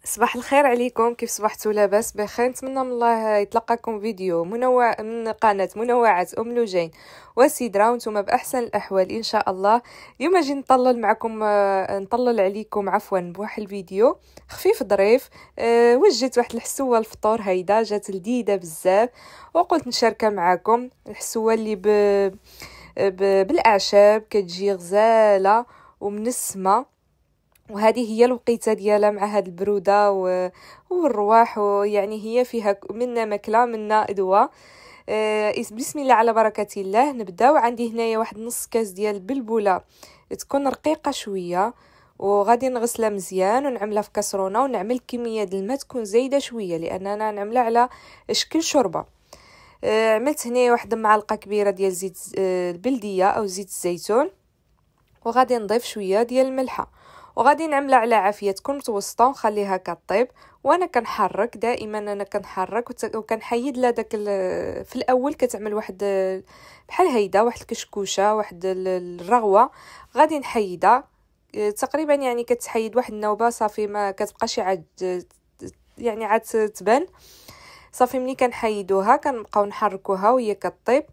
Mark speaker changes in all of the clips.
Speaker 1: صباح الخير عليكم. كيف صبحتوا؟ لاباس بخير؟ نتمنى من الله يتلقاكم فيديو منوع من قناه منوعات ام لوجين وسيدرا وانتم باحسن الاحوال ان شاء الله. اليوم اجي نطلل عليكم بواحد الفيديو خفيف ظريف. وجدت واحد الحسوه الفطور هيدا جات لذيذه بزاف وقلت نشاركها معكم. الحسوه اللي بالاعشاب كتجي غزاله ومنسمه، وهذه هي الوقيته ديالها مع هاد البروده والرواح، ويعني هي فيها منا ماكله منا دواء. بسم الله على بركه الله نبداو. عندي هنايا واحد نص كاس ديال البلبوله تكون رقيقه شويه، وغادي نغسلها مزيان ونعملها في كاسرونه ونعمل كميه ديال الماء تكون زايده شويه لاننا نعملها على شكل شوربه. عملت هنا واحد معلقه كبيره ديال زيت البلديه او زيت الزيتون، وغادي نضيف شويه ديال الملحه، وغادي نعملها على عافيه تكون متوسطه ونخليها كطيب. وانا كنحرك دائما، انا كنحرك وكنحيد لها داك في الاول كتعمل واحد بحال هيدا واحد الكشكوشه، واحد الرغوه غادي نحيدها تقريبا، يعني كتحيد واحد النوبه صافي ما كتبقاش عاد تبان صافي. ملي كنحيدوها كنبقاو نحركوها وهي كطيب،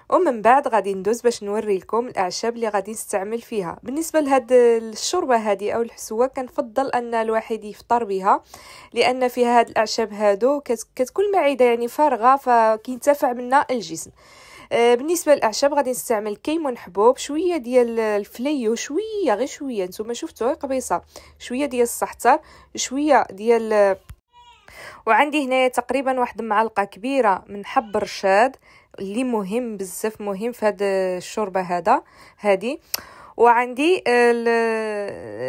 Speaker 1: ومن بعد غادي ندوز باش نوري لكم الاعشاب اللي غادي نستعمل فيها. بالنسبه لهاد الشوربه هذه او الحسوه كنفضل ان الواحد يفطر بها لان فيها هاد الاعشاب هادو كتكون المعده يعني فارغه فكينتفع منها الجسم. بالنسبه للاعشاب غادي نستعمل كيمون حبوب، شويه ديال الفليو، شويه غير شويه، نتوما شفتوا قبيصه، شويه ديال السحتر، شويه ديال وعندي هنايا تقريبا واحد معلقه كبيره من حب الرشاد اللي مهم بزاف، مهم في هاد الشوربه هادي. وعندي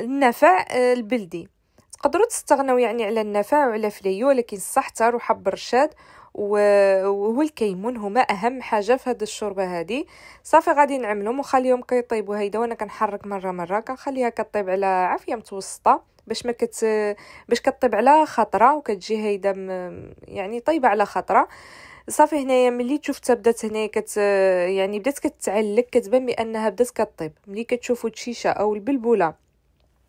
Speaker 1: النفع البلدي، تقدروا تستغنوا يعني على النفع وعلى فليو، ولكن السحتر وحب الرشاد وهو الكيمون هما اهم حاجه في هاد الشوربه هادي. صافي غادي نعملهم ونخليهم كيطيبوا هيدا، وانا كنحرك مره كنخليها كطيب على عافيه متوسطه باش باش كطيب على خطره وكتجي هيدا يعني طيبه على خطره. صافي هنايا ملي شفتها بدات هنايا يعني بدات كتعلق، كتبان بانها بدات كطيب. ملي كتشوفوا الشيشه او البلبوله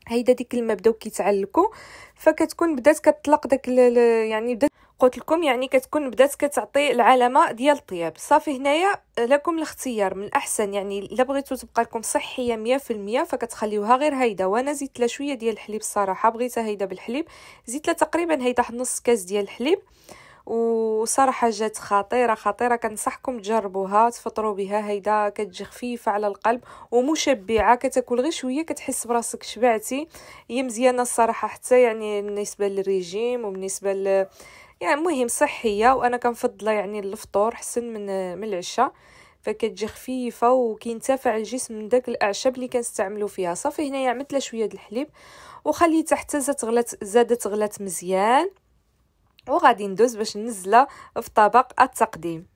Speaker 1: هيدا ديك الماء بداو كيتعلقوا، فكتكون بدات كتطلق داك يعني بدات قلت لكم يعني كتكون بدات كتعطي العلامه ديال الطياب. صافي هنايا لكم الاختيار، من الاحسن يعني الا بغيتو تبقى لكم صحيه 100% فكتخليوها غير هيدا. وانا زدت لها شويه ديال الحليب، الصراحه بغيتها هيدا بالحليب، زدت لها تقريبا هيدا نص كاس ديال الحليب، وصراحه جات خطيره. كنصحكم تجربوها تفطروا بها. هيدا كتجي خفيفه على القلب ومشبعه، كتاكل غير شويه كتحس براسك شبعتي. هي مزيانه الصراحه حتى يعني بالنسبه للريجيم وبالنسبه يعني مهم صحيه، وانا كنفضلها يعني الفطور حسن من العشاء، فكتجي خفيفه وكينتفع الجسم من داك الاعشاب اللي كنستعملوا فيها. صافي هنايا عملت لها شويه د الحليب وخليتها حتى زادت غلات مزيان، وغادي ندوز باش ننزلها في طبق التقديم.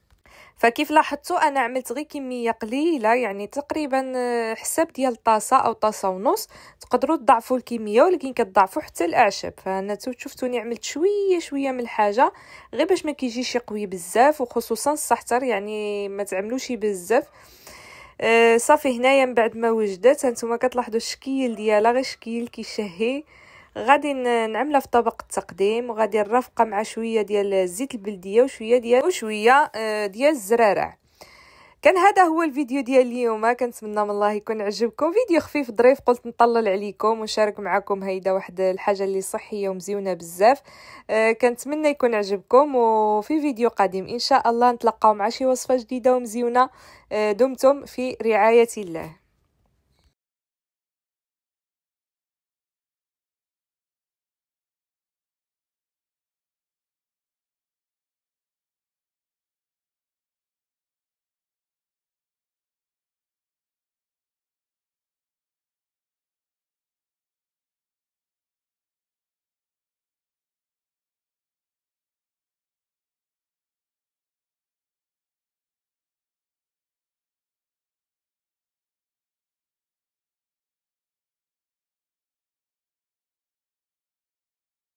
Speaker 1: فكيف لاحظتوا انا عملت غير كميه قليله، يعني تقريبا حساب ديال طاسه او طاسه ونص. تقدروا تضاعفوا الكميه ولكن كتضاعفوا حتى الاعشاب. فانا شفتوني عملت شويه من الحاجه غير باش ما كيجيش قوي بزاف، وخصوصا السحتر يعني ما تعملوش بزاف. صافي هنايا من بعد ما وجدت هانتوما كتلاحظوا الشكل ديالها غير شكل كيشهي. غادي نعملها في طبق التقديم، وغادي نرافقها مع شويه ديال الزيت البلديه وشويه ديال الزرارع. كان هذا هو الفيديو ديال اليوم، كنتمنى من الله يكون عجبكم. فيديو خفيف ظريف قلت نطلل عليكم ونشارك معكم هيدا واحد الحاجه اللي صحيه ومزيونه بزاف. كنتمنى يكون عجبكم، وفي فيديو قادم ان شاء الله نتلاقاو مع شي وصفه جديده ومزيونه. دمتم في رعايه الله.